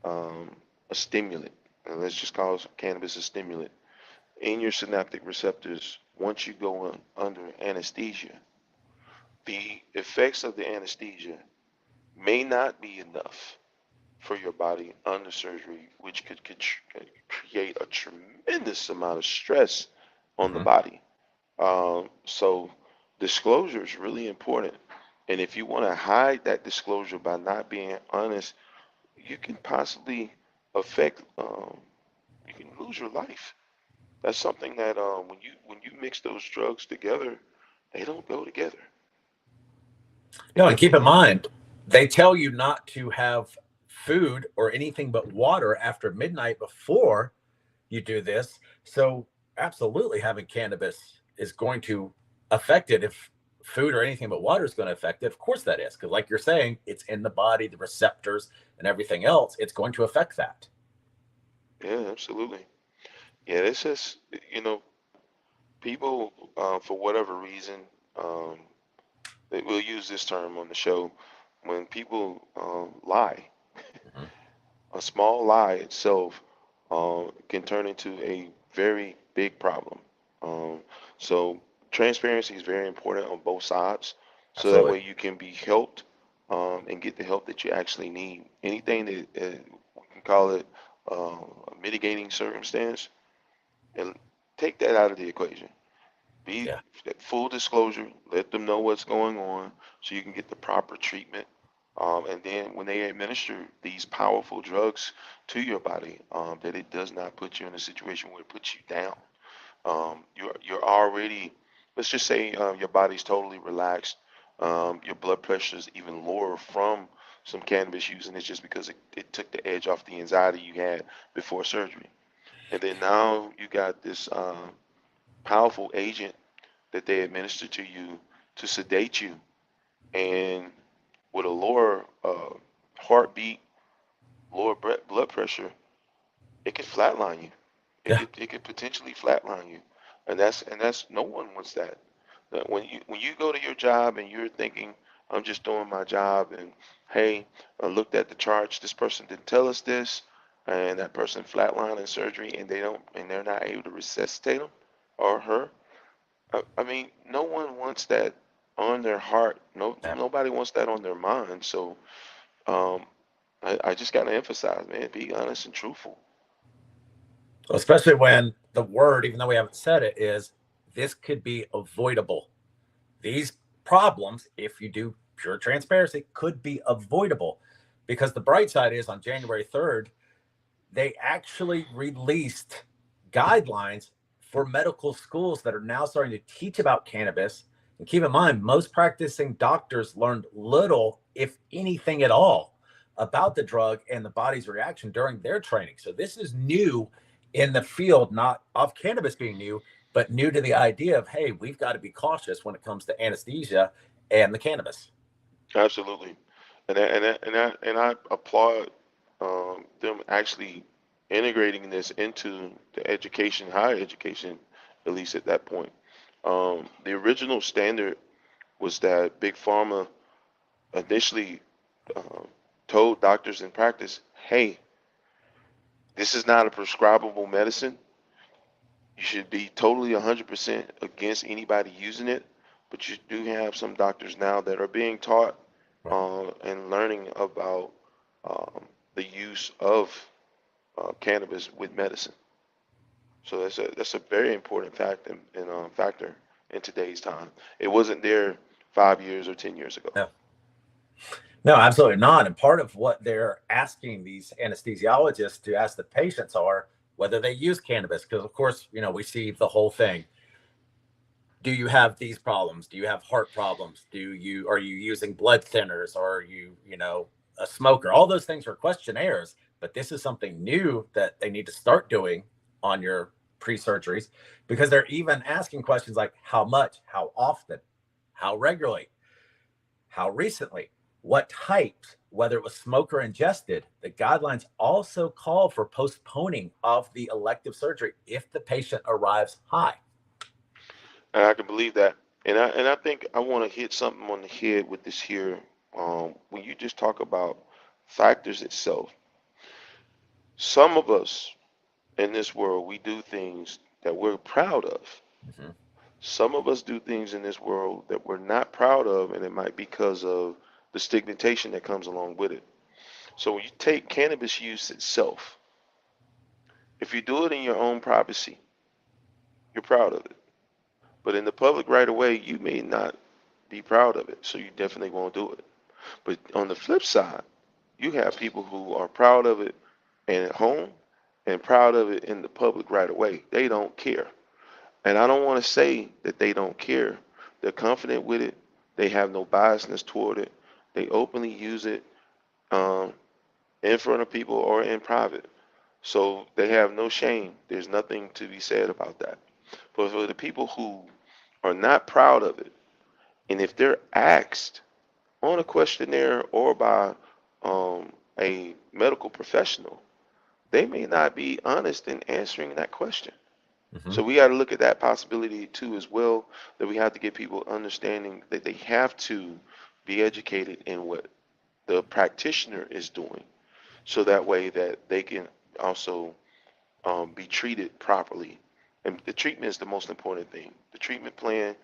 um, a stimulant, and let's just call cannabis a stimulant, in your synaptic receptors, once you go under anesthesia, the effects of the anesthesia may not be enough for your body under surgery, which could create a tremendous amount of stress on the Mm-hmm. body. So disclosure is really important. And if you want to hide that disclosure by not being honest, you can possibly affect, you can lose your life. That's something that when you mix those drugs together, they don't go together. No, and keep in mind, they tell you not to have food or anything but water after midnight before you do this. So, absolutely, having cannabis is going to affect it. If food or anything but water is going to affect it, of course that is. Because, like you're saying, it's in the body, the receptors, and everything else. It's going to affect that. Yeah, absolutely. Yeah, it's just, you know, people, for whatever reason, um, we'll use this term on the show. When people lie, Mhm. a small lie itself can turn into a very big problem. Um, so transparency is very important on both sides, so that Absolutely. way you can be helped and get the help that you actually need. Anything that we can call it a mitigating circumstance, and take that out of the equation. Be Yeah. full disclosure. Let them know what's going on so you can get the proper treatment. And then when they administer these powerful drugs to your body, that it does not put you in a situation where it puts you down. You're already, let's just say, your body's totally relaxed. Your blood pressure is even lower from some cannabis use, and it's just because it took the edge off the anxiety you had before surgery. And then now you got this powerful agent that they administer to you to sedate you, and with a lower heartbeat, lower blood pressure, it could flatline you. Yeah. It could potentially flatline you, and that's no one wants that. When you go to your job and you're thinking, I'm just doing my job, and hey, I looked at the charts. This person didn't tell us this, and that person flatlined in surgery, and they're not able to resuscitate him or her. I mean, no one wants that on their heart. No, Yeah. nobody wants that on their mind. So, um, I just gotta emphasize, man, be honest and truthful. Well, especially when the word, even though we haven't said it, is this could be avoidable. These problems, if you do pure transparency, could be avoidable. Because the bright side is on January 3rd, they actually released guidelines for medical schools that are now starting to teach about cannabis. And keep in mind, most practicing doctors learned little, if anything at all, about the drug and the body's reaction during their training. So this is new in the field, not of cannabis being new, but new to the idea of, hey, we've got to be cautious when it comes to anesthesia and the cannabis. Absolutely, and I applaud them actually integrating this into the education, higher education, at least at that point. The original standard was that big pharma initially um, told doctors in practice, hey, this is not a prescribable medicine. You should be totally 100% against anybody using it, but you do have some doctors now that are being taught Right. and learning about the use of cannabis with medicine. So that's a very important factor in today's time. It wasn't there 5 years or 10 years ago. No. No, absolutely not. And part of what they're asking these anesthesiologists to ask the patients are whether they use cannabis. Because, of course, we see the whole thing. Do you have these problems? Do you have heart problems? Are you using blood thinners? Are you, a smoker? All those things are questionnaires, but this is something new that they need to start doing on your pre-surgeries because they're even asking questions like how much, how often, how regularly, how recently, what types, whether it was smoked or ingested. The guidelines also call for postponing of the elective surgery if the patient arrives high. And I can believe that. And I think I want to hit something on the head with this here. When you just talk about factors itself, some of us in this world, we do things that we're proud of. Mhm. Some of us do things in this world that we're not proud of, and it might be because of the stigmatization that comes along with it. So when you take cannabis use itself, if you do it in your own privacy, you're proud of it. But in the public right away, you may not be proud of it, so you definitely won't do it. But on the flip side, you have people who are proud of it and at home and proud of it in the public right away. They don't care. And I don't want to say that they don't care. They're confident with it. They have no biasness toward it. They openly use it um, in front of people or in private. So they have no shame. There's nothing to be said about that. But for the people who are not proud of it, and if they're asked on a questionnaire or by a medical professional, they may not be honest in answering that question. Hmm. So we got to look at that possibility too as well, that we have to get people understanding that they have to be educated in what the practitioner is doing, so that way that they can also be treated properly. And the treatment is the most important thing. The treatment plan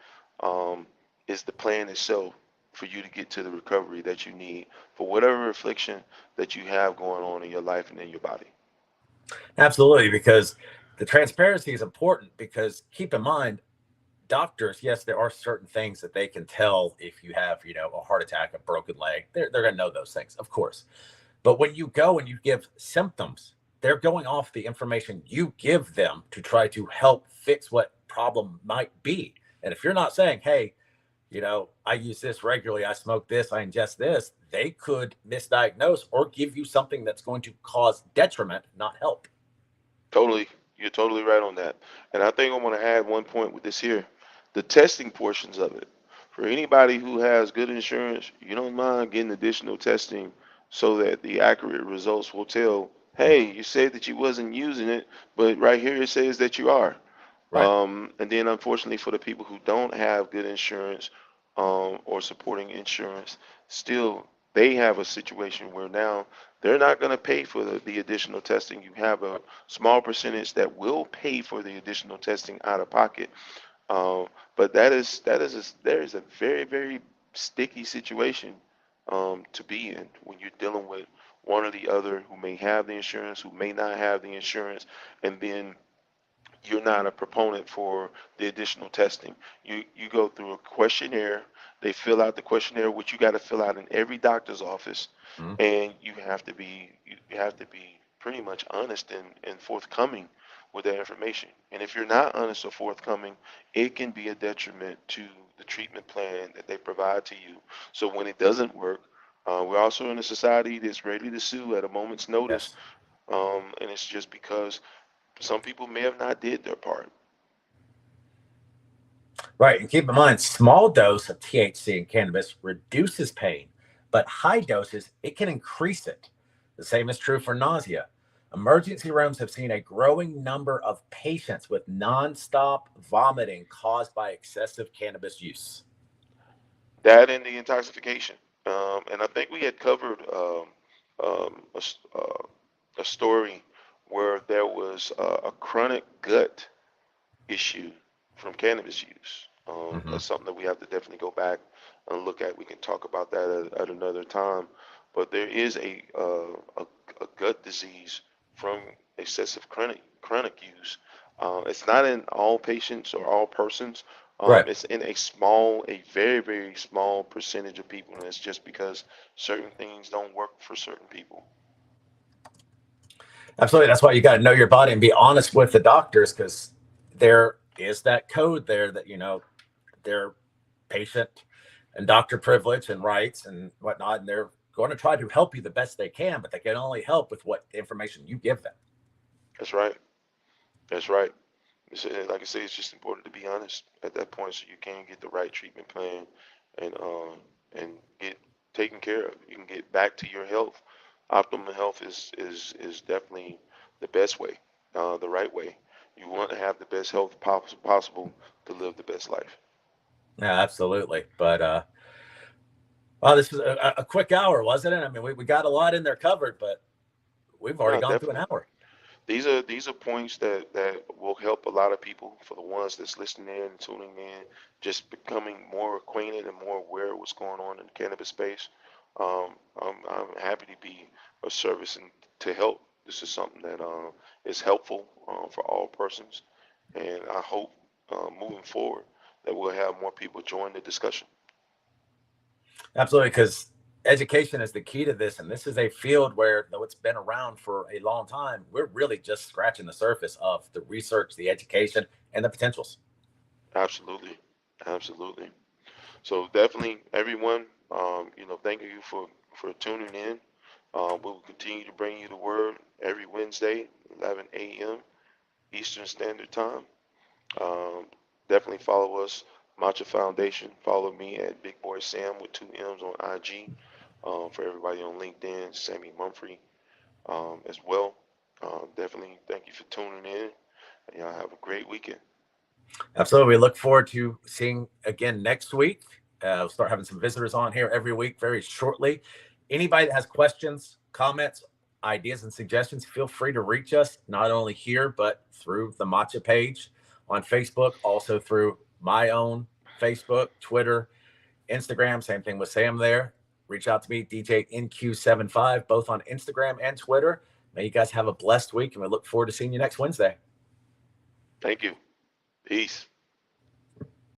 um, is the plan itself for you to get to the recovery that you need for whatever affliction that you have going on in your life and in your body. Absolutely, because the transparency is important. Because keep in mind, doctors, yes, there are certain things that they can tell if you have, a heart attack, a broken leg. They're going to know those things, of course. But when you go and you give symptoms, they're going off the information you give them to try to help fix what problem might be. And if you're not saying, hey, I use this regularly, I smoke this, I ingest this, they could misdiagnose or give you something that's going to cause detriment, not help. Totally, you're totally right on that. And I think I want to add one point with this here, the testing portions of it. For anybody who has good insurance, you don't mind getting additional testing so that the accurate results will tell, hey, you said that you wasn't using it, but right here it says that you are. Right. And then unfortunately for the people who don't have good insurance or supporting insurance, still they have a situation where now they're not going to pay for the additional testing. You have a small percentage that will pay for the additional testing out of pocket. Um, but there is a very sticky situation to be in when you're dealing with one or the other who may have the insurance, who may not have the insurance, and then you're not a proponent for the additional testing. You go through a questionnaire. They fill out the questionnaire, which you got to fill out in every doctor's office, Mhm. and you have to be pretty much honest and forthcoming with that information. And if you're not honest or forthcoming, it can be a detriment to the treatment plan that they provide to you. So when it doesn't work, we're also in a society that's ready to sue at a moment's notice, Yes. and it's just because some people may have not did their part. Right. And keep in mind, small dose of THC in cannabis reduces pain, but high doses, it can increase it. The same is true for nausea. Emergency rooms have seen a growing number of patients with nonstop vomiting caused by excessive cannabis use. That and the intoxication. And I think we had covered a story where there was a chronic gut issue from cannabis use. Hmm. That's something that we have to definitely go back and look at. We can talk about that at another time. But there is a gut disease from excessive chronic use. It's not in all patients or all persons. Right. It's in a very small percentage of people, and it's just because certain things don't work for certain people. Absolutely. That's why you got to know your body and be honest with the doctors, because there is that code there that, they're patient and doctor privilege and rights and whatnot. And they're going to try to help you the best they can, but they can only help with what information you give them. That's right. That's right. Like I say, it's just important to be honest at that point, so you can get the right treatment plan and get taken care of. You can get back to your health. Optimal health is definitely the best way, the right way. You want to have the best health possible to live the best life. Yeah, absolutely. But well, this was a quick hour, wasn't it? I mean, we got a lot in there covered, but we've already No, gone through an definitely. hour. These are points that will help a lot of people. For the ones that's listening in and tuning in, just becoming more acquainted and more aware of what's going on in the cannabis space. I'm happy to be of service and to help. This is something that is helpful for all persons, and I hope moving forward that we'll have more people join the discussion. Absolutely, because education is the key to this, and this is a field where, though it's been around for a long time, we're really just scratching the surface of the research, the education, and the potentials. Absolutely, absolutely. So definitely, everyone, thank you for tuning in. We will continue to bring you the word every Wednesday, 11 a.m. Eastern Standard Time. Um, Definitely follow us, Matcha Foundation. Follow me at Big Boy Sam with two M's on IG. For everybody on LinkedIn, Sammy Mumphrey as well. Definitely thank you for tuning in. And y'all have a great weekend. Absolutely. We look forward to seeing again next week. We'll start having some visitors on here every week very shortly. Anybody that has questions, comments, ideas, and suggestions, feel free to reach us not only here, but through the Matcha page on Facebook, also through my own Facebook, Twitter, Instagram. Same thing with Sam there. Reach out to me, DJ NQ75, both on Instagram and Twitter. May you guys have a blessed week, and we look forward to seeing you next Wednesday. Thank you. Peace.